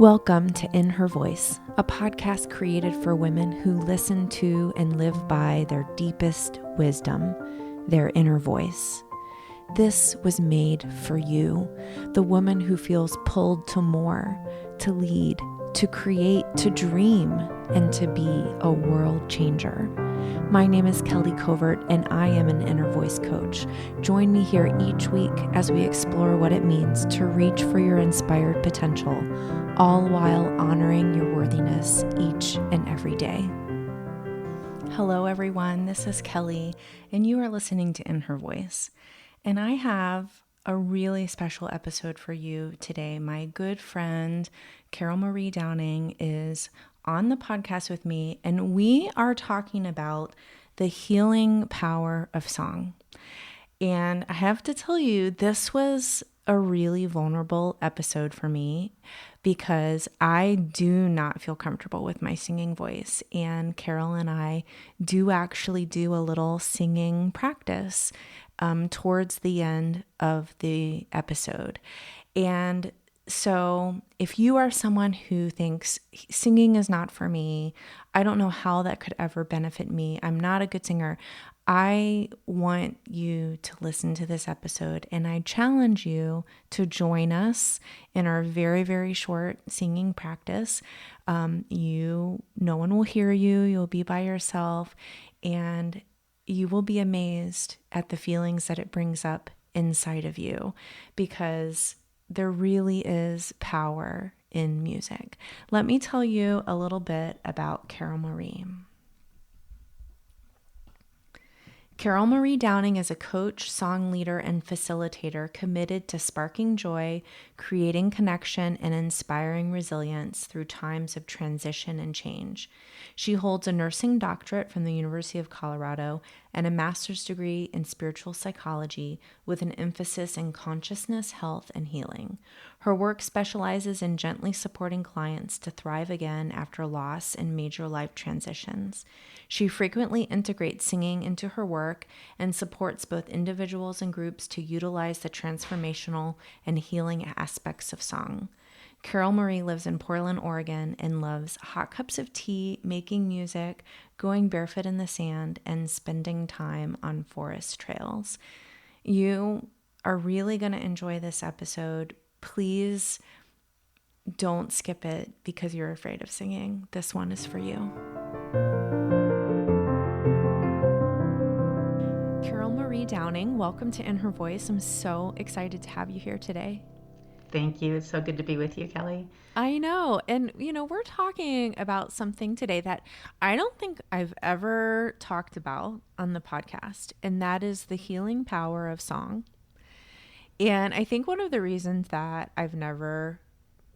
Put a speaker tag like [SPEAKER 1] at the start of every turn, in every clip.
[SPEAKER 1] Welcome to In Her Voice, a podcast created for women who listen to and live by their deepest wisdom, their inner voice. This was made for you, the woman who feels pulled to more, to lead, to create, to dream, and to be a world changer. My name is Kelly Covert, and I am an inner voice coach. Join me here each week as we explore what it means to reach for your inspired potential, all while honoring your worthiness each and every day. Hello, everyone. This is Kelly, and you are listening to In Her Voice. And I have a really special episode for you today. My good friend, Carole Marie Downing, is on the podcast with me, and we are talking about the healing power of song. And I have to tell you, this was a really vulnerable episode for me because I do not feel comfortable with my singing voice. And Carole and I do actually do a little singing practice towards the end of the episode. And so if you are someone who thinks singing is not for me, I don't know how that could ever benefit me, I'm not a good singer, I want you to listen to this episode, and I challenge you to join us in our very, very short singing practice. No one will hear you. You'll be by yourself, and you will be amazed at the feelings that it brings up inside of you, because there really is power in music. Let me tell you a little bit about Carole Marie. Carole Marie Downing is a coach, song leader, and facilitator committed to sparking joy, creating connection, and inspiring resilience through times of transition and change. She holds a nursing doctorate from the University of Colorado and a master's degree in spiritual psychology with an emphasis in consciousness, health, and healing. Her work specializes in gently supporting clients to thrive again after loss and major life transitions. She frequently integrates singing into her work and supports both individuals and groups to utilize the transformational and healing aspects of song. Carole Marie lives in Portland, Oregon, and loves hot cups of tea, making music, going barefoot in the sand, and spending time on forest trails. You are really going to enjoy this episode. Please don't skip it because you're afraid of singing. This one is for you. Carole Marie Downing, welcome to In Her Voice. I'm so excited to have you here today.
[SPEAKER 2] Thank you. It's so good to be with you, Kelly.
[SPEAKER 1] I know. And, we're talking about something today that I don't think I've ever talked about on the podcast, and that is the healing power of song. And I think one of the reasons that I've never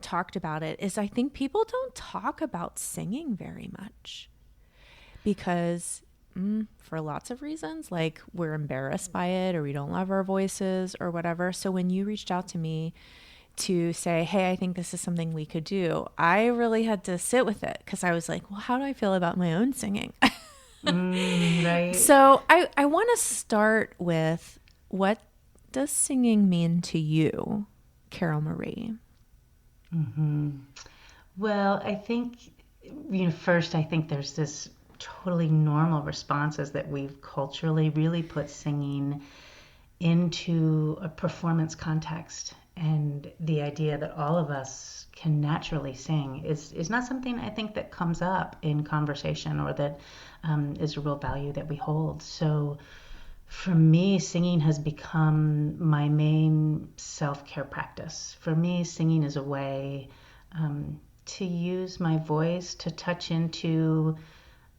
[SPEAKER 1] talked about it is I think people don't talk about singing very much because for lots of reasons, like we're embarrassed by it or we don't love our voices or whatever. So when you reached out to me to say, hey, I think this is something we could do, I really had to sit with it because I was like, well, how do I feel about my own singing?
[SPEAKER 2] Right.
[SPEAKER 1] So I want to start with, what does singing mean to you, Carole Marie?
[SPEAKER 2] Mm-hmm. Well, I think, first, I think there's this totally normal responses that we've culturally really put singing into a performance context. And the idea that all of us can naturally sing is not something I think that comes up in conversation or that is a real value that we hold. So for me, singing has become my main self-care practice. For me, singing is a way to use my voice to touch into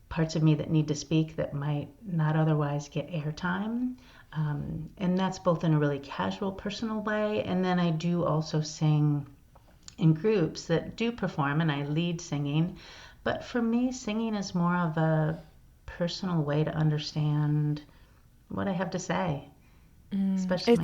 [SPEAKER 2] parts of me that need to speak that might not otherwise get airtime. And that's both in a really casual, personal way. And then I do also sing in groups that do perform, and I lead singing. But for me, singing is more of a personal way to understand what I have to say. Especially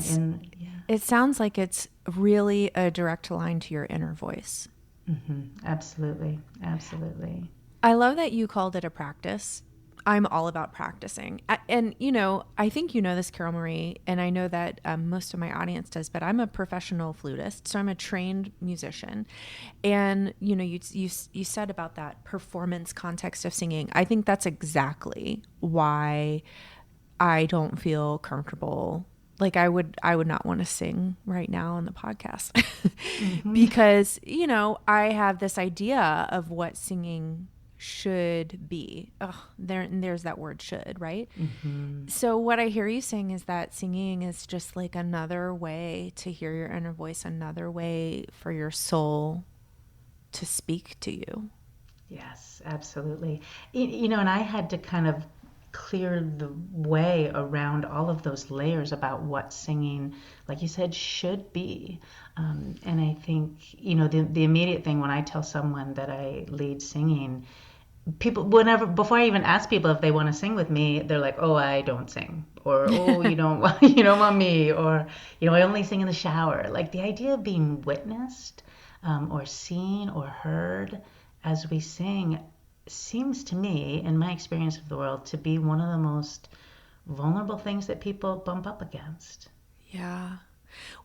[SPEAKER 1] It sounds like it's really a direct line to your inner voice.
[SPEAKER 2] Mm-hmm. Absolutely. Absolutely.
[SPEAKER 1] I love that you called it a practice. I'm all about practicing. And, I think you know this, Carole Marie, and I know that most of my audience does, but I'm a professional flutist, so I'm a trained musician. And, you said about that performance context of singing. I think that's exactly why I don't feel comfortable. Like I would not want to sing right now on the podcast because, I have this idea of what singing should be. There's that word should, right?
[SPEAKER 2] Mm-hmm.
[SPEAKER 1] So what I hear you saying is that singing is just like another way to hear your inner voice, another way for your soul to speak to you.
[SPEAKER 2] Yes, absolutely. And I had to kind of clear the way around all of those layers about what singing, like you said, should be. And I think, the immediate thing when I tell someone that I lead singing, before I even ask people if they want to sing with me, they're like, "Oh, I don't sing," or "Oh, you don't want me," or "I only sing in the shower." Like the idea of being witnessed, or seen or heard as we sing seems to me, in my experience of the world, to be one of the most vulnerable things that people bump up against.
[SPEAKER 1] Yeah.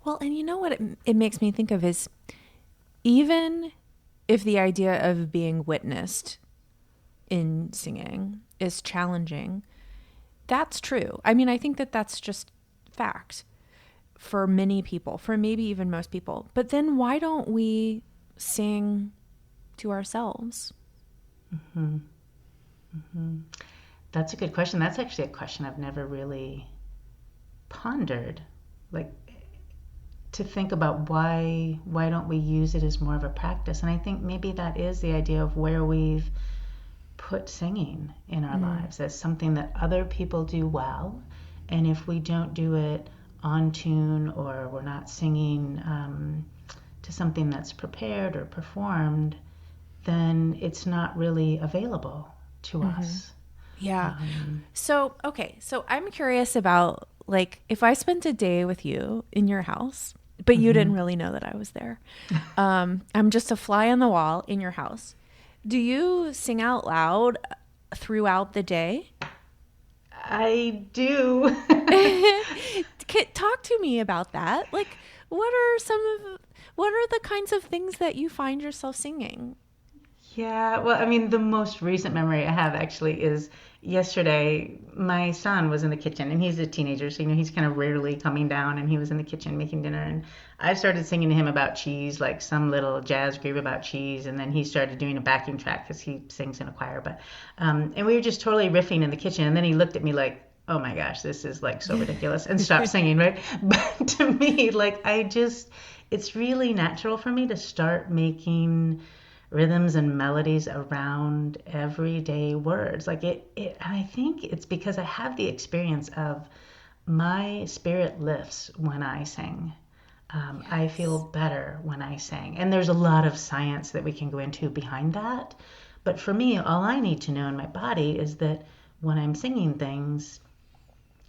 [SPEAKER 1] Well, and you know what it makes me think of is, even if the idea of being witnessed in singing is challenging, that's true. I mean, I think that that's just fact for many people, for maybe even most people. But then why don't we sing to ourselves?
[SPEAKER 2] Mm-hmm. Mm-hmm. That's a good question. That's actually a question I've never really pondered. Like, to think about why don't we use it as more of a practice? And I think maybe that is the idea of where we've put singing in our lives as something that other people do well, and if we don't do it on tune, or we're not singing to something that's prepared or performed, then it's not really available to us.
[SPEAKER 1] Yeah. So I'm curious about, like, if I spent a day with you in your house, but you didn't really know that I was there. I'm just a fly on the wall in your house. Do you sing out loud throughout the day?
[SPEAKER 2] I do.
[SPEAKER 1] Talk to me about that. Like, what are the kinds of things that you find yourself singing?
[SPEAKER 2] Yeah, well, I mean, the most recent memory I have actually is yesterday. My son was in the kitchen, and he's a teenager, so he's kind of rarely coming down, and he was in the kitchen making dinner, and I started singing to him about cheese, like some little jazz groove about cheese, and then he started doing a backing track because he sings in a choir, but and we were just totally riffing in the kitchen, and then he looked at me like, "Oh my gosh, this is like so ridiculous," and stopped singing, right? But to me, like, it's really natural for me to start making rhythms and melodies around everyday words. Like and I think it's because I have the experience of my spirit lifts when I sing. I feel better when I sing. And there's a lot of science that we can go into behind that. But for me, all I need to know in my body is that when I'm singing things,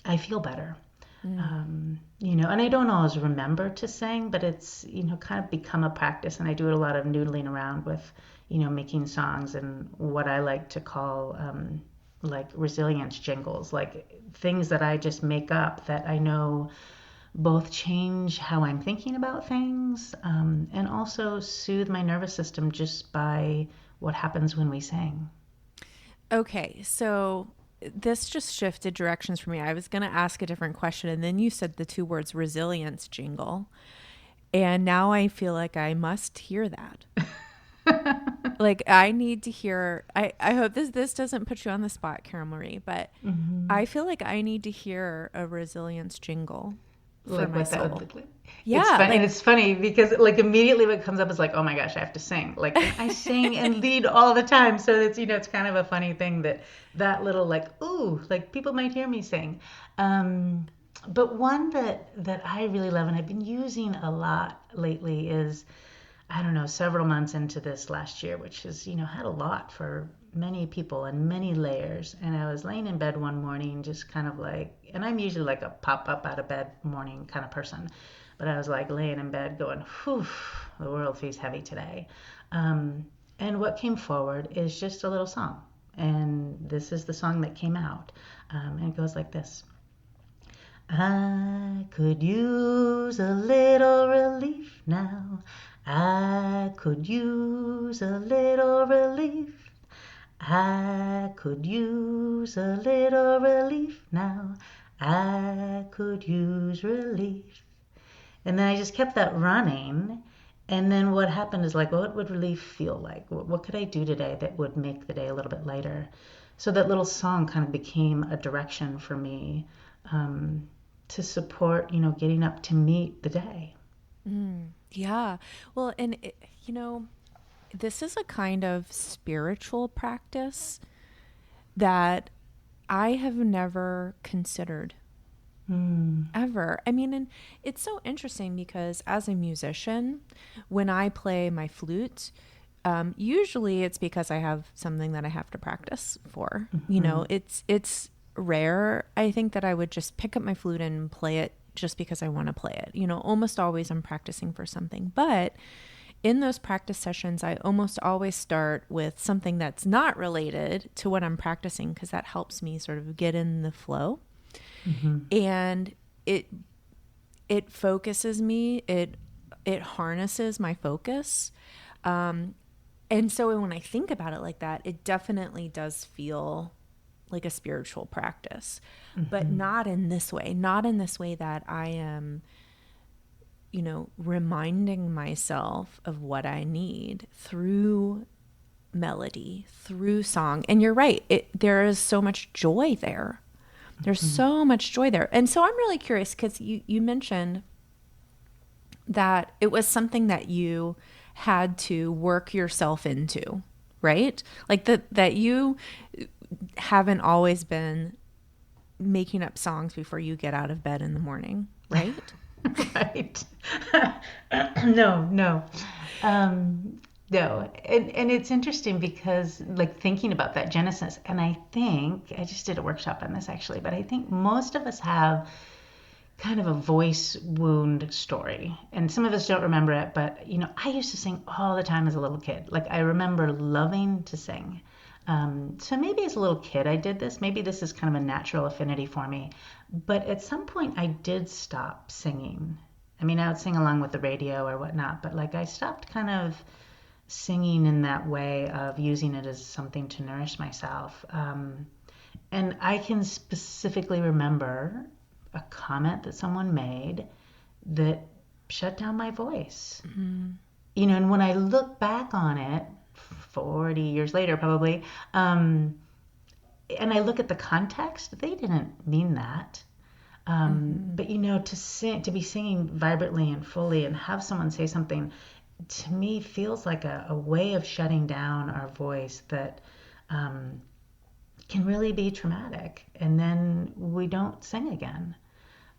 [SPEAKER 2] I feel better. And I don't always remember to sing, but it's, kind of become a practice. And I do it a lot of noodling around with, making songs and what I like to call like resilience jingles, like things that I just make up that I know both change how I'm thinking about things, and also soothe my nervous system just by what happens when we sing.
[SPEAKER 1] Okay, so this just shifted directions for me. I was going to ask a different question, and then you said the two words resilience jingle. And now I feel like I must hear that. Like, I need to hear, I hope this doesn't put you on the spot, Carole Marie, but I feel like I need to hear a resilience jingle for
[SPEAKER 2] Like
[SPEAKER 1] my
[SPEAKER 2] what
[SPEAKER 1] soul.
[SPEAKER 2] that would look like.
[SPEAKER 1] Yeah,
[SPEAKER 2] It's fun,
[SPEAKER 1] like,
[SPEAKER 2] and it's funny because like immediately what comes up is like, oh my gosh, I have to sing. Like I sing and lead all the time, so it's kind of a funny thing that little like, ooh, like people might hear me sing. But one that I really love and I've been using a lot lately is, I don't know, several months into this last year, which has, had a lot for many people and many layers. And I was laying in bed one morning, just kind of like, and I'm usually like a pop up out of bed morning kind of person, but I was like laying in bed going, whew, the world feels heavy today. And what came forward is just a little song, And this is the song that came out. And it goes like this. I could use a little relief now. I could use a little relief. I could use a little relief now. I could use relief. And then I just kept that running. And then what happened is like, what would relief feel like? What could I do today that would make the day a little bit lighter? So that little song kind of became a direction for me to support, getting up to meet the day.
[SPEAKER 1] Yeah. Well, and, this is a kind of spiritual practice that I have never considered. Ever. I mean, and it's so interesting because as a musician, when I play my flute, usually it's because I have something that I have to practice for. It's rare, I think, that I would just pick up my flute and play it just because I want to play it. Almost always I'm practicing for something. But in those practice sessions, I almost always start with something that's not related to what I'm practicing because that helps me sort of get in the flow. And it focuses me, it harnesses my focus. And so when I think about it like that, it definitely does feel like a spiritual practice, but not in this way that I am, reminding myself of what I need through melody, through song. And you're right, there is so much joy there. There's so much joy there. And so I'm really curious because you mentioned that it was something that you had to work yourself into, right? Like that you haven't always been making up songs before you get out of bed in the morning, right?
[SPEAKER 2] Right. No. No. And it's interesting because like thinking about that genesis, and I think I just did a workshop on this actually, but I think most of us have kind of a voice wound story, and some of us don't remember it, but I used to sing all the time as a little kid. Like I remember loving to sing. So maybe as a little kid I did this. Maybe this is kind of a natural affinity for me. But at some point I did stop singing. I mean, I would sing along with the radio or whatnot, but like I stopped kind of singing in that way of using it as something to nourish myself. And I can specifically remember a comment that someone made that shut down my voice. And when I look back on it, 40 years later probably, and I look at the context, they didn't mean that. But to be singing vibrantly and fully and have someone say something, to me feels like a way of shutting down our voice that can really be traumatic, and then we don't sing again.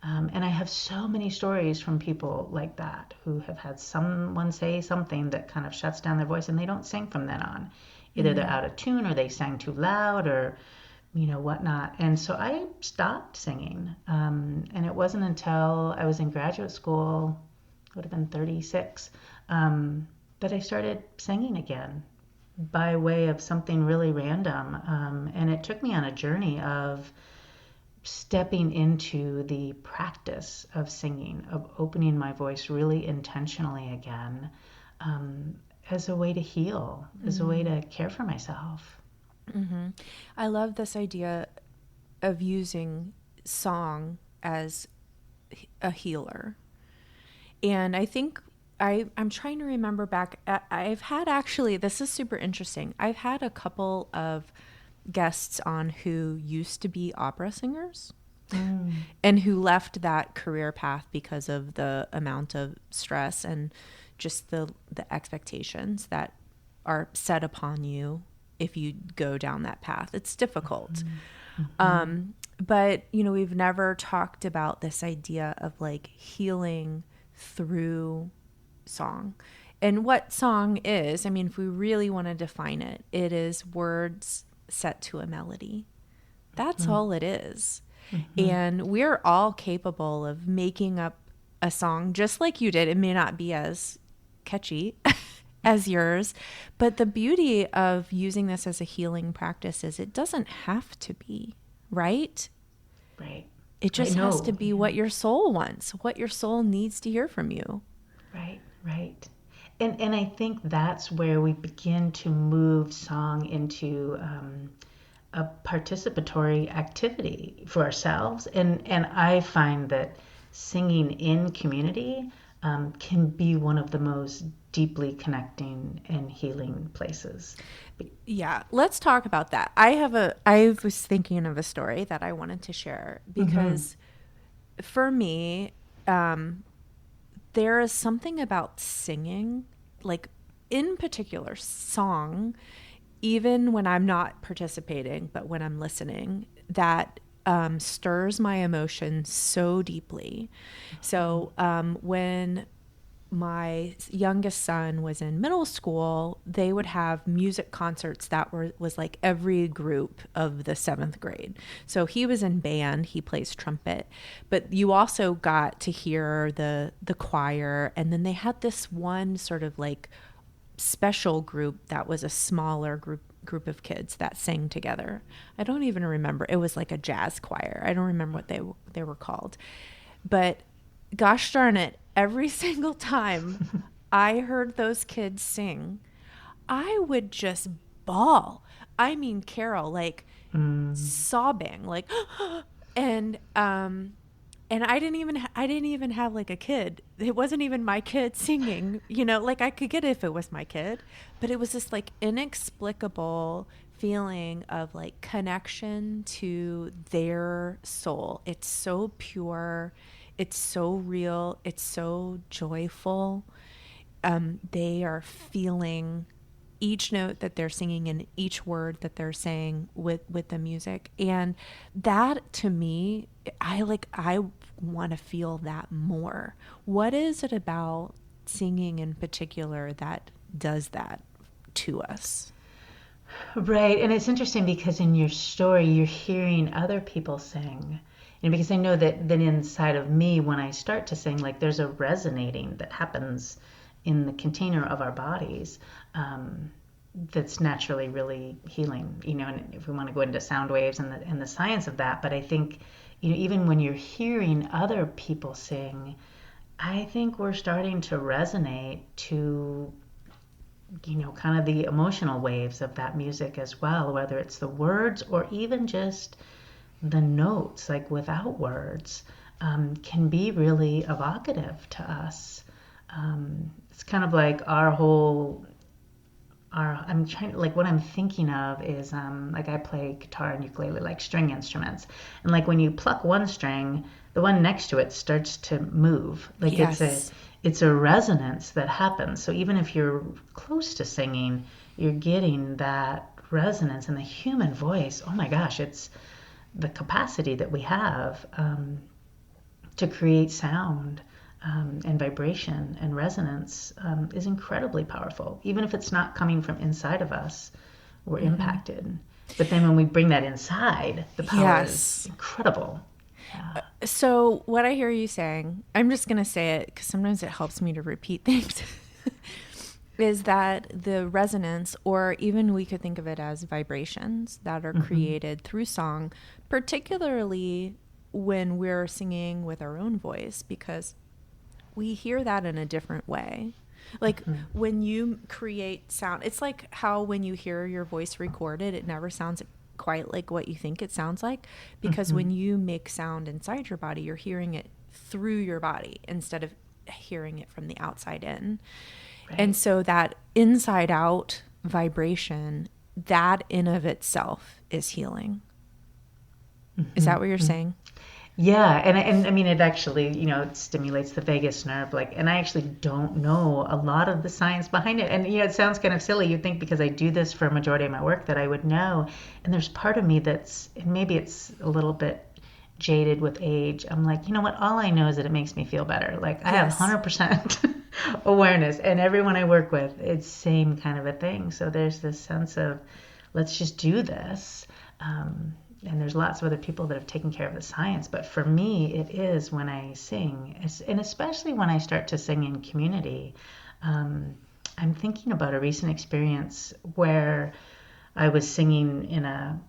[SPEAKER 2] And I have so many stories from people like that who have had someone say something that kind of shuts down their voice and they don't sing from then on. Either they're out of tune or they sang too loud or whatnot. And so I stopped singing. And it wasn't until I was in graduate school, would have been 36, that I started singing again by way of something really random. And it took me on a journey of stepping into the practice of singing, of opening my voice really intentionally again, as a way to heal, as a way to care for myself.
[SPEAKER 1] I love this idea of using song as a healer. And I think I'm trying to remember back. I've had actually, this is super interesting. I've had a couple of guests on who used to be opera singers and who left that career path because of the amount of stress and just the expectations that are set upon you if you go down that path. It's difficult. But, we've never talked about this idea of like healing through song. And what song is, I mean, if we really want to define it, it is words set to a melody. That's all it is. And we're all capable of making up a song just like you did. It may not be as catchy as yours. But the beauty of using this as a healing practice is it doesn't have to be, right?
[SPEAKER 2] Right.
[SPEAKER 1] It just
[SPEAKER 2] I
[SPEAKER 1] has
[SPEAKER 2] know.
[SPEAKER 1] to be
[SPEAKER 2] Yeah.
[SPEAKER 1] what your soul wants, what your soul needs to hear from you.
[SPEAKER 2] Right, right. And I think that's where we begin to move song into a participatory activity for ourselves. And I find that singing in community can be one of the most deeply connecting and healing places.
[SPEAKER 1] Yeah, let's talk about that. I was thinking of a story that I wanted to share
[SPEAKER 2] Mm-hmm.
[SPEAKER 1] because for me, there is something about singing, like in particular song, even when I'm not participating, but when I'm listening, that stirs my emotions so deeply. So when my youngest son was in middle school, they would have music concerts that was like every group of the 7th grade. So he was in band, he plays trumpet, but you also got to hear the choir, and then they had this one sort of like special group that was a smaller group of kids that sang together. I don't even remember. It was like a jazz choir. I don't remember what they were called. But gosh darn it, every single time I heard those kids sing, I would just bawl. I mean, Carol, like
[SPEAKER 2] Mm,
[SPEAKER 1] sobbing, like, and and I didn't even have like a kid. It wasn't even my kid singing, like I could get it if it was my kid, but it was this like inexplicable feeling of like connection to their soul. It's so pure, it's so real, it's so joyful. They are feeling each note that they're singing and each word that they're saying with the music, and that to me, I want to feel that more. What is it about singing in particular that does that to us?
[SPEAKER 2] right. And it's interesting because in your story, you're hearing other people sing. Because I know that inside of me, when I start to sing, like there's a resonating that happens in the container of our bodies. That's naturally really healing, and if we want to go into sound waves and the science of that. But I think, even when you're hearing other people sing, I think we're starting to resonate to, kind of the emotional waves of that music as well, whether it's the words or even just the notes, like without words, can be really evocative to us. It's kind of like I'm trying, like what I'm thinking of is like I play guitar and ukulele, like string instruments, and like when you pluck one string, the one next to it starts to move. Like
[SPEAKER 1] Yes.
[SPEAKER 2] it's a resonance that happens. So even if you're close to singing, you're getting that resonance. And the human voice, oh my gosh, it's the capacity that we have to create sound and vibration and resonance is incredibly powerful. Even if it's not coming from inside of us, we're impacted. But then when we bring that inside, the power is
[SPEAKER 1] Yes.
[SPEAKER 2] incredible. Yeah.
[SPEAKER 1] So what I hear you saying, I'm just going to say it because sometimes it helps me to repeat things, is that the resonance, or even we could think of it as vibrations that are
[SPEAKER 2] Mm-hmm.
[SPEAKER 1] created through song, particularly when we're singing with our own voice, because we hear that in a different way. Like
[SPEAKER 2] Mm-hmm.
[SPEAKER 1] when you create sound, it's like how when you hear your voice recorded, it never sounds quite like what you think it sounds like, because
[SPEAKER 2] Mm-hmm.
[SPEAKER 1] when you make sound inside your body, you're hearing it through your body instead of hearing it from the outside in. And
[SPEAKER 2] Right.
[SPEAKER 1] so that inside out vibration, that in of itself is healing. Is that what you're
[SPEAKER 2] Mm-hmm.
[SPEAKER 1] saying?
[SPEAKER 2] Yeah, and I mean it actually, it stimulates the vagus nerve, like, and I actually don't know a lot of the science behind it. And it sounds kind of silly. You'd think because I do this for a majority of my work that I would know. And there's part of me that's, and maybe it's a little bit jaded with age. I'm like, you know what? All I know is that it makes me feel better. Like I have
[SPEAKER 1] Yes.
[SPEAKER 2] 100% awareness, and everyone I work with, it's same kind of a thing. So there's this sense of let's just do this. And there's lots of other people that have taken care of the science, but for me it is when I sing, and especially when I start to sing in community. um, I'm thinking about a recent experience where I was singing in a,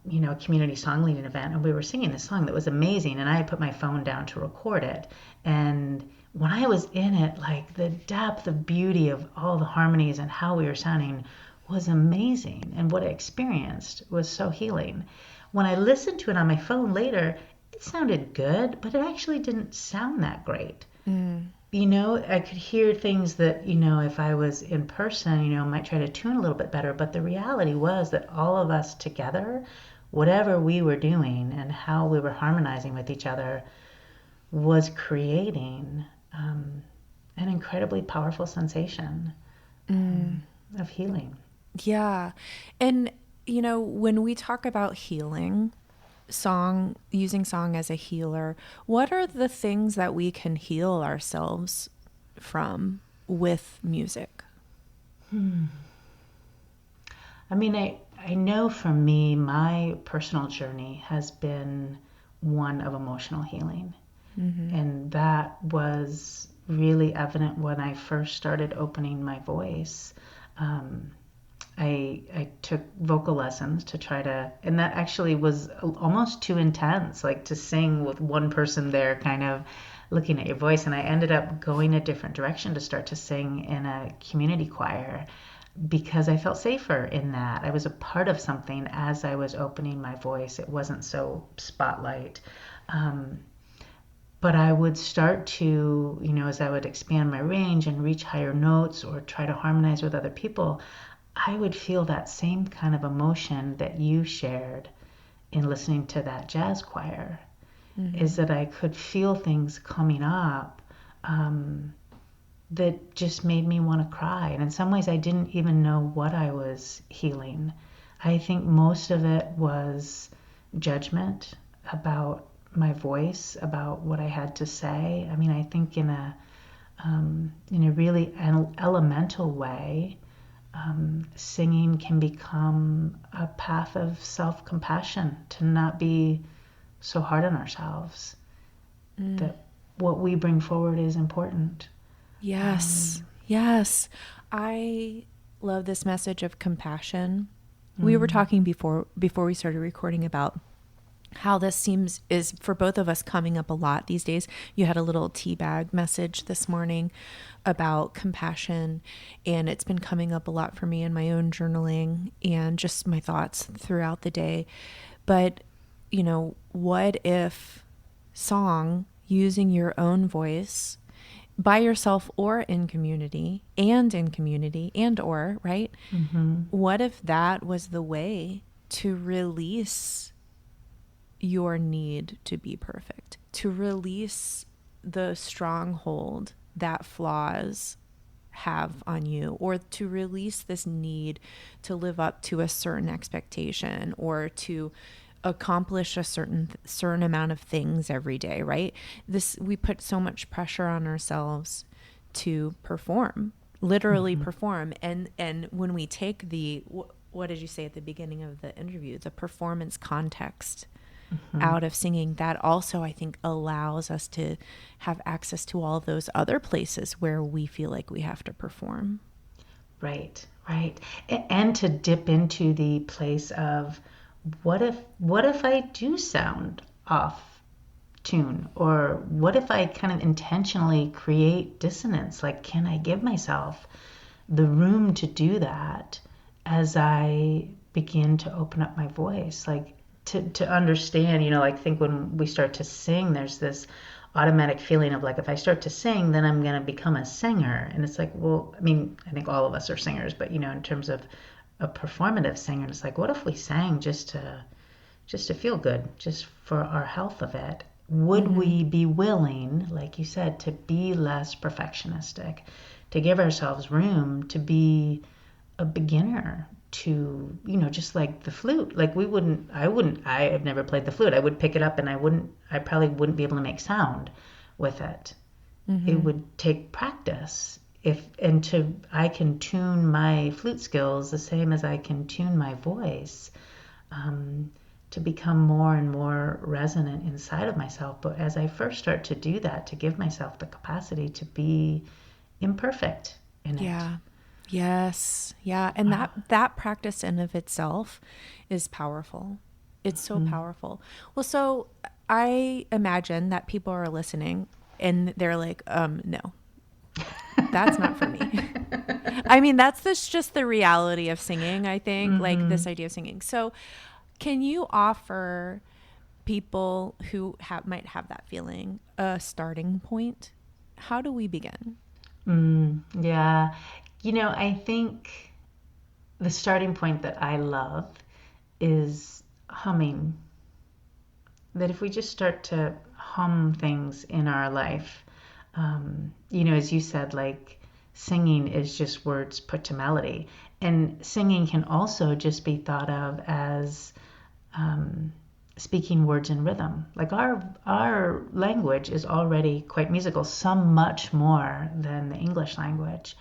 [SPEAKER 2] community song leading event, and we were singing this song that was amazing, and I had put my phone down to record it. And when I was in it, like the depth of beauty of all the harmonies and how we were sounding was amazing, and what I experienced was so healing. When I listened to it on my phone later, it sounded good, but it actually didn't sound that great. I could hear things that, if I was in person, might try to tune a little bit better. But the reality was that all of us together, whatever we were doing and how we were harmonizing with each other, was creating an incredibly powerful sensation of healing.
[SPEAKER 1] Yeah. And, when we talk about healing, using song as a healer, what are the things that we can heal ourselves from with music?
[SPEAKER 2] I mean, I know for me, my personal journey has been one of emotional healing. And that was really evident when I first started opening my voice. I took vocal lessons to try to, and that actually was almost too intense, like to sing with one person there kind of looking at your voice. And I ended up going a different direction to start to sing in a community choir because I felt safer in that. I was a part of something as I was opening my voice. It wasn't so spotlight. But I would start to, as I would expand my range and reach higher notes or try to harmonize with other people, I would feel that same kind of emotion that you shared in listening to that jazz choir, is that I could feel things coming up that just made me want to cry. And in some ways, I didn't even know what I was healing. I think most of it was judgment about my voice, about what I had to say. I mean, I think in a really elemental way, singing can become a path of self-compassion, to not be so hard on ourselves, that what we bring forward is important.
[SPEAKER 1] Yes. Yes. I love this message of compassion. We were talking before we started recording about how this is for both of us coming up a lot these days. You had a little tea bag message this morning about compassion, and it's been coming up a lot for me in my own journaling and just my thoughts throughout the day. But, what if song, using your own voice by yourself or in community and or, right? What if that was the way to release your need to be perfect, to release the stronghold that flaws have on you, or to release this need to live up to a certain expectation or to accomplish a certain amount of things every day, right? We put so much pressure on ourselves to perform, literally perform. And when we take what did you say at the beginning of the interview, the performance context out of singing, that also I think allows us to have access to all those other places where we feel like we have to perform.
[SPEAKER 2] Right. And to dip into the place of what if I do sound off tune, or what if I kind of intentionally create dissonance? Like, can I give myself the room to do that as I begin to open up my voice? Like, to understand, like, think when we start to sing, there's this automatic feeling of like, if I start to sing, then I'm going to become a singer. And it's like, well, I mean, I think all of us are singers, but in terms of a performative singer, it's like, what if we sang just to feel good, just for our health of it? Would we be willing, like you said, to be less perfectionistic, to give ourselves room to be a beginner, to, just like the flute? Like, I have never played the flute. I would pick it up and I probably wouldn't be able to make sound with it. It would take practice. I can tune my flute skills the same as I can tune my voice, to become more and more resonant inside of myself. But as I first start to do that, to give myself the capacity to be imperfect in it.
[SPEAKER 1] Yeah. Yes. Yeah. And that practice in of itself is powerful. It's so powerful. Well, so I imagine that people are listening and they're like, no, that's not for me. I mean, just the reality of singing, I think, like this idea of singing. So can you offer people who might have that feeling a starting point? How do we begin?
[SPEAKER 2] Yeah. I think the starting point that I love is humming. That if we just start to hum things in our life, as you said, like singing is just words put to melody. And singing can also just be thought of as speaking words in rhythm. Like our language is already quite musical, some much more than the English language.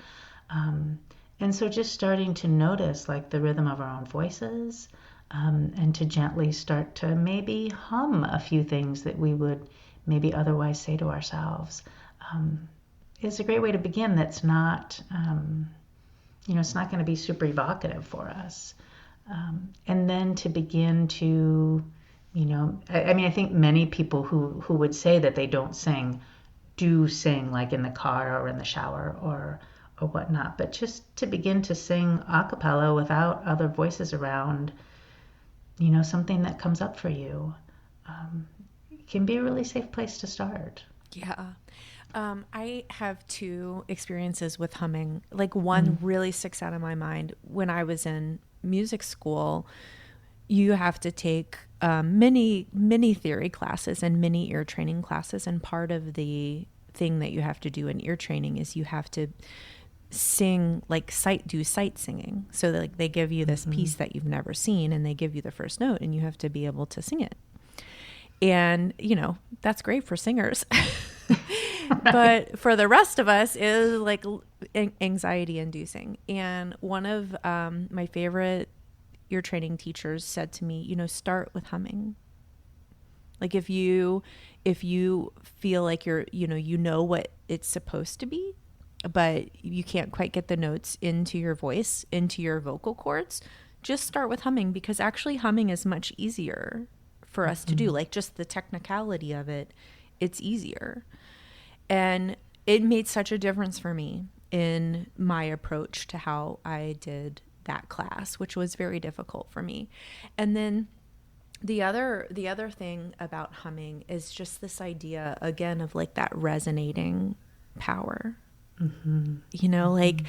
[SPEAKER 2] And so just starting to notice like the rhythm of our own voices, and to gently start to maybe hum a few things that we would maybe otherwise say to ourselves, is a great way to begin. That's not, it's not going to be super evocative for us. And then to begin to, I think many people who would say that they don't sing do sing like in the car or in the shower or whatnot. But just to begin to sing a cappella without other voices around, something that comes up for you, can be a really safe place to start.
[SPEAKER 1] Yeah. I have two experiences with humming. Like one really sticks out of my mind. When I was in music school, you have to take many theory classes and many ear training classes. And part of the thing that you have to do in ear training is you have to sing like do sight singing. So like they give you this piece that you've never seen and they give you the first note and you have to be able to sing it. And, that's great for singers. But for the rest of us is like anxiety inducing. And one of my favorite ear training teachers said to me, start with humming. Like if you feel like you're, what it's supposed to be, but you can't quite get the notes into your voice, into your vocal cords, just start with humming, because actually humming is much easier for us to do. Like just the technicality of it, it's easier. And it made such a difference for me in my approach to how I did that class, which was very difficult for me. And then the other thing about humming is just this idea again of like that resonating power. Like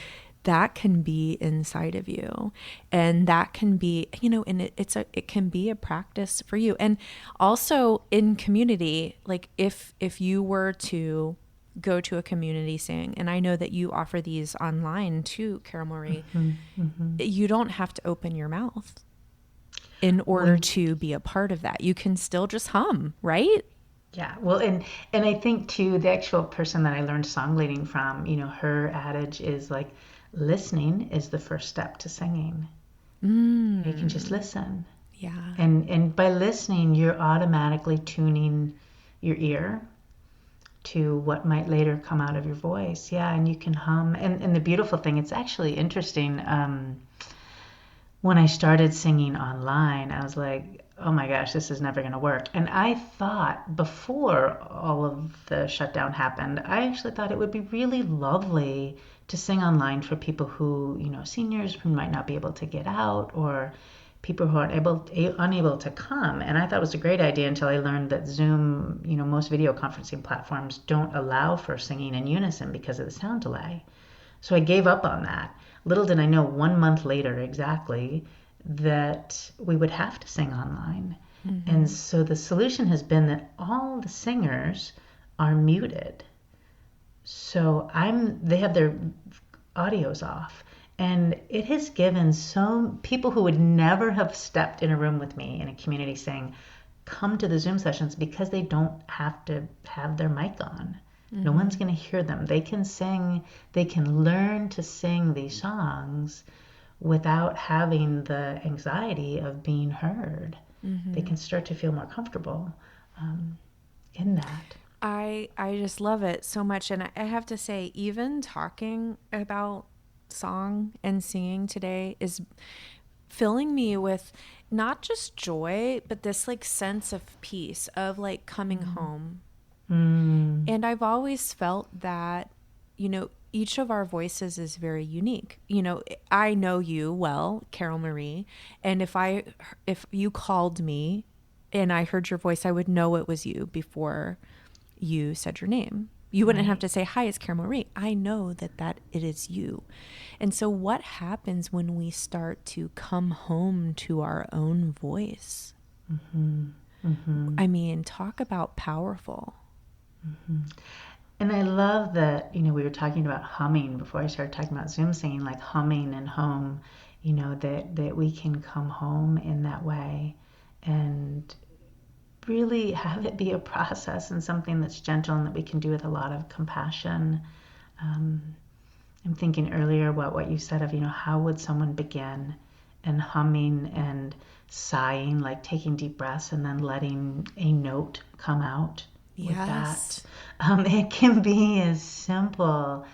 [SPEAKER 1] that can be inside of you, and that can be, and it can be a practice for you. And also in community, like if you were to go to a community sing, and I know that you offer these online too, Carole Marie, you don't have to open your mouth in order to be a part of that. You can still just hum, right?
[SPEAKER 2] Yeah, well, and I think too, the actual person that I learned song leading from, her adage is like, listening is the first step to singing. You can just listen.
[SPEAKER 1] Yeah.
[SPEAKER 2] And by listening, you're automatically tuning your ear to what might later come out of your voice. Yeah, and you can hum. And the beautiful thing, it's actually interesting. When I started singing online, I was like, oh my gosh, this is never going to work. And I thought before all of the shutdown happened, I actually thought it would be really lovely to sing online for people who, seniors who might not be able to get out, or people who are unable to come. And I thought it was a great idea until I learned that Zoom, most video conferencing platforms don't allow for singing in unison because of the sound delay. So I gave up on that. Little did I know 1 month later exactly that we would have to sing online. And so the solution has been that all the singers are muted. So they have their audios off. And it has given some people who would never have stepped in a room with me in a community sing come to the Zoom sessions because they don't have to have their mic on. No one's going to hear them. They can sing, they can learn to sing these songs without having the anxiety of being heard. They can start to feel more comfortable in that.
[SPEAKER 1] I just love it so much. And I have to say, even talking about song and singing today is filling me with not just joy, but this like sense of peace, of like coming home. And I've always felt that, each of our voices is very unique. I know you well, Carole Marie, and if you called me and I heard your voice, I would know it was you before you said your name. You wouldn't have to say, "Hi, it's Carole Marie." I know that it is you. And so what happens when we start to come home to our own voice? I mean, talk about powerful.
[SPEAKER 2] And I love that, we were talking about humming before I started talking about Zoom singing, like humming and home, that we can come home in that way and really have it be a process and something that's gentle and that we can do with a lot of compassion. I'm thinking earlier about what you said of, how would someone begin, and humming and sighing, like taking deep breaths and then letting a note come out with that. It can be as simple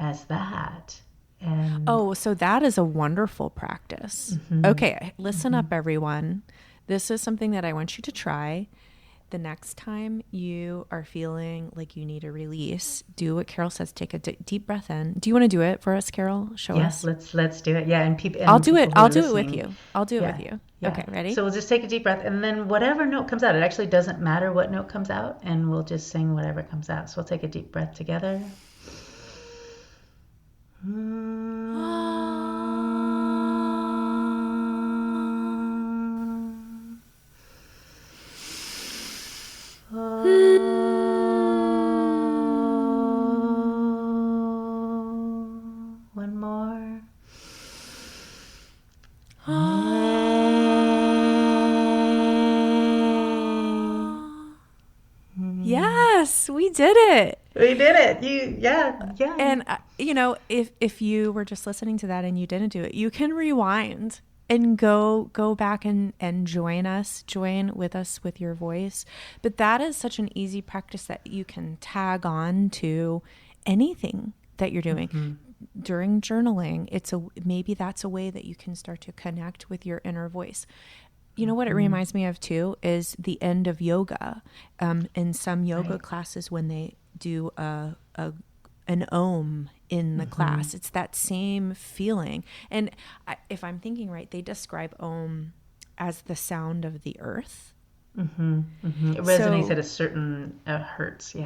[SPEAKER 2] as that. And
[SPEAKER 1] so that is a wonderful practice. Okay, listen up, everyone. This is something that I want you to try. The next time you are feeling like you need a release, do what Carole says. Take a deep breath in. Do you want to do it for us, Carole? Show us.
[SPEAKER 2] Yes, let's do it. Yeah, and people.
[SPEAKER 1] I'll do it. I'll do it with you. I'll do it with you.
[SPEAKER 2] Yeah.
[SPEAKER 1] Okay, ready?
[SPEAKER 2] So we'll just take a deep breath, and then whatever note comes out, it actually doesn't matter what note comes out, and we'll just sing whatever comes out. So we'll take a deep breath together. One more.
[SPEAKER 1] Yes, we did it.
[SPEAKER 2] We did it. Yeah.
[SPEAKER 1] And if you were just listening to that and you didn't do it, you can rewind and go back and join with us with your voice. But that is such an easy practice that you can tag on to anything that you're doing. During journaling, maybe that's a way that you can start to connect with your inner voice. You know what it reminds me of too is the end of yoga. In some yoga classes, when they do an om in the class, it's that same feeling. And if I'm thinking right, they describe om as the sound of the earth.
[SPEAKER 2] It resonates at a certain hertz.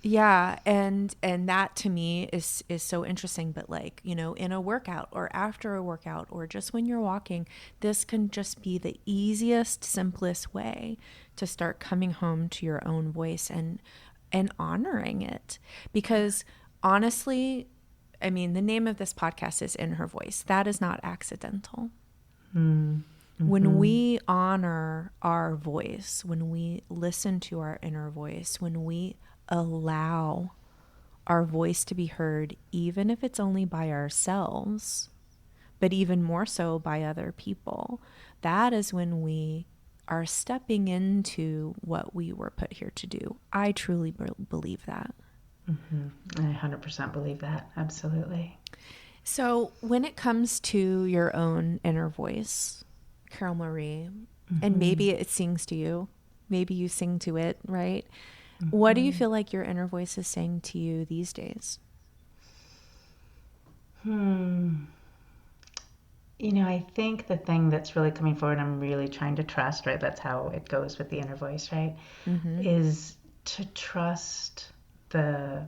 [SPEAKER 1] Yeah, and that to me is so interesting. But like, in a workout or after a workout or just when you're walking, this can just be the easiest, simplest way to start coming home to your own voice and honoring it. Because honestly, I mean, the name of this podcast is In Her Voice. That is not accidental. When we honor our voice, when we listen to our inner voice, when we allow our voice to be heard, even if it's only by ourselves, but even more so by other people, that is when we are stepping into what we were put here to do. I truly believe that.
[SPEAKER 2] I 100% believe that. Absolutely.
[SPEAKER 1] So when it comes to your own inner voice, Carole Marie, and maybe it sings to you, maybe you sing to it, right? What do you feel like your inner voice is saying to you these days?
[SPEAKER 2] I think the thing that's really coming forward, I'm really trying to trust, right? That's how it goes with the inner voice, right? Is to trust the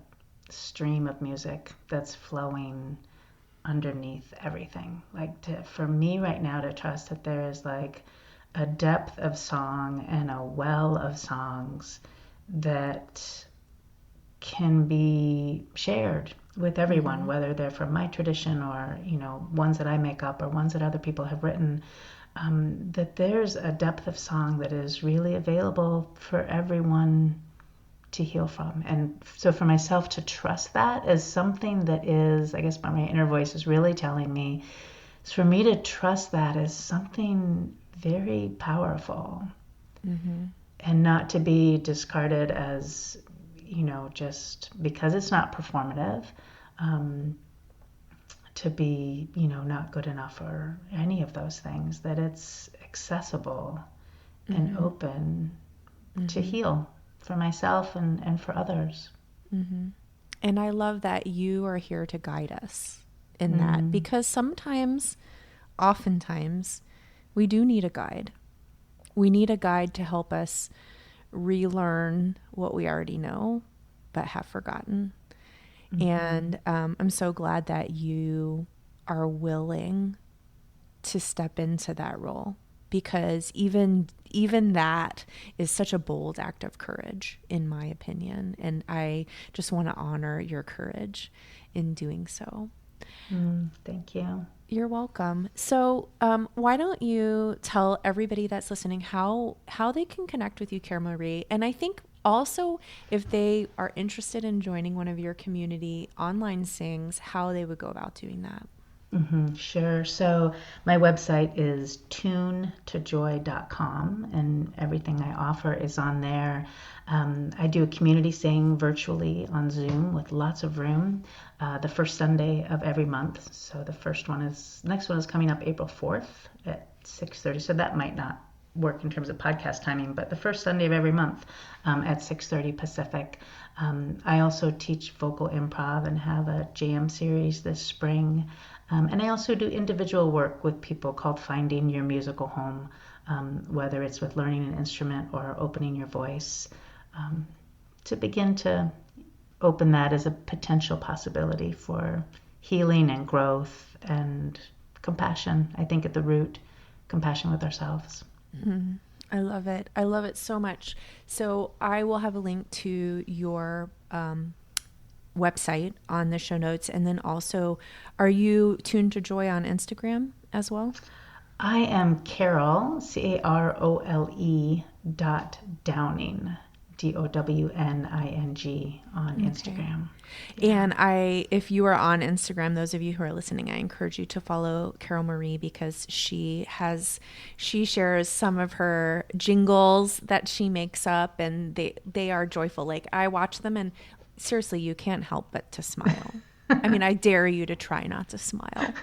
[SPEAKER 2] stream of music that's flowing underneath everything. Like for me right now, to trust that there is like a depth of song and a well of songs that can be shared with everyone, whether they're from my tradition or, ones that I make up or ones that other people have written, that there's a depth of song that is really available for everyone to heal from. And so for myself to trust that as something that is, I guess my inner voice is really telling me, is for me to trust that as something very powerful. And not to be discarded as, just because it's not performative, to be, not good enough or any of those things, that it's accessible and open to heal for myself and for others.
[SPEAKER 1] And I love that you are here to guide us in that, because oftentimes, we do need a guide. We need a guide to help us relearn what we already know but have forgotten. And I'm so glad that you are willing to step into that role, because even that is such a bold act of courage, in my opinion. And I just want to honor your courage in doing so.
[SPEAKER 2] Thank you.
[SPEAKER 1] You're welcome. So why don't you tell everybody that's listening how they can connect with you, Carole Marie? And I think also, if they are interested in joining one of your community online sings, how they would go about doing that.
[SPEAKER 2] Sure. So my website is tunetojoy.com, and everything I offer is on there. I do a community sing virtually on Zoom with lots of room the first Sunday of every month. So the next one is coming up April 4th at 6:30. So that might not work in terms of podcast timing, but the first Sunday of every month at 6:30 Pacific. I also teach vocal improv and have a jam series this spring. And I also do individual work with people called Finding Your Musical Home, whether it's with learning an instrument or opening your voice, to begin to open that as a potential possibility for healing and growth and compassion. I think at the root, compassion with ourselves.
[SPEAKER 1] I love it. I love it so much. So I will have a link to your website on the show notes. And then also, are you Tuned to Joy on Instagram as well?
[SPEAKER 2] I am Carole, Carole .Downing, DOWNING on Instagram. Yeah.
[SPEAKER 1] And if you are on Instagram, those of you who are listening, I encourage you to follow Carole Marie, because she shares some of her jingles that she makes up, and they are joyful. Like, I watch them, and seriously, you can't help but to smile. I mean, I dare you to try not to smile.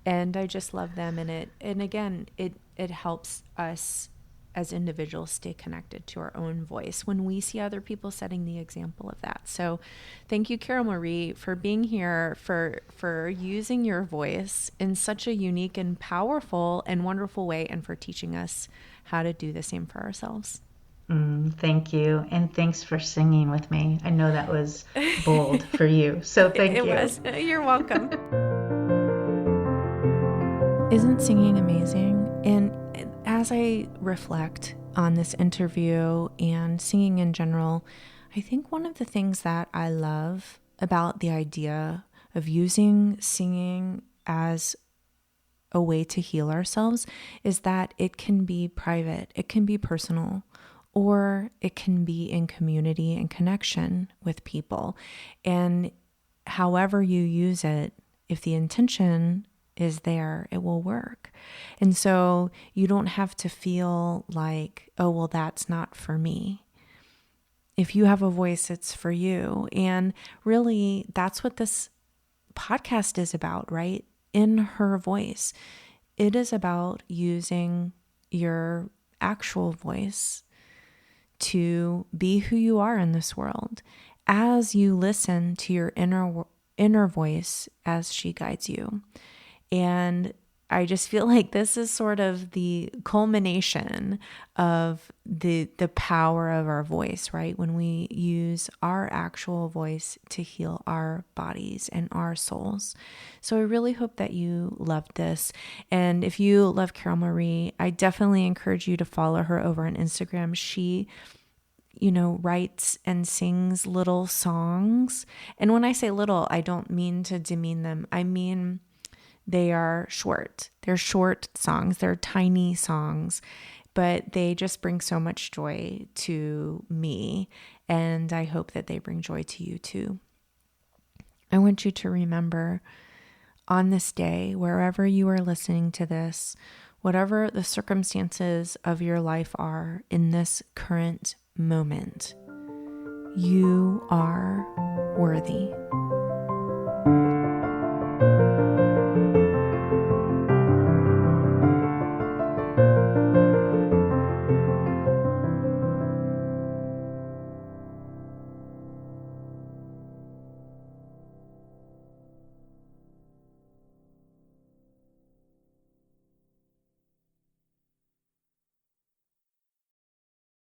[SPEAKER 1] And I just love them. And again, it helps us as individuals stay connected to our own voice when we see other people setting the example of that. So thank you, Carole Marie, for being here, for using your voice in such a unique and powerful and wonderful way, and for teaching us how to do the same for ourselves.
[SPEAKER 2] Thank you. And thanks for singing with me. I know that was bold for you. So thank you.
[SPEAKER 1] It was. You're welcome. Isn't singing amazing? And as I reflect on this interview and singing in general, I think one of the things that I love about the idea of using singing as a way to heal ourselves is that it can be private, it can be personal, or it can be in community and connection with people. And however you use it, if the intention is there, it will work. And so you don't have to feel like, oh, well, that's not for me. If you have a voice, it's for you. And really, that's what this podcast is about, right? In her voice. It is about using your actual voice to be who you are in this world as you listen to your inner voice as she guides you. And I just feel like this is sort of the culmination of the power of our voice, right? When we use our actual voice to heal our bodies and our souls. So I really hope that you loved this. And if you love Carole Marie, I definitely encourage you to follow her over on Instagram. She writes and sings little songs. And when I say little, I don't mean to demean them. I mean, they are short. They're short songs. They're tiny songs, but they just bring so much joy to me. And I hope that they bring joy to you too. I want you to remember on this day, wherever you are listening to this, whatever the circumstances of your life are in this current moment, you are worthy.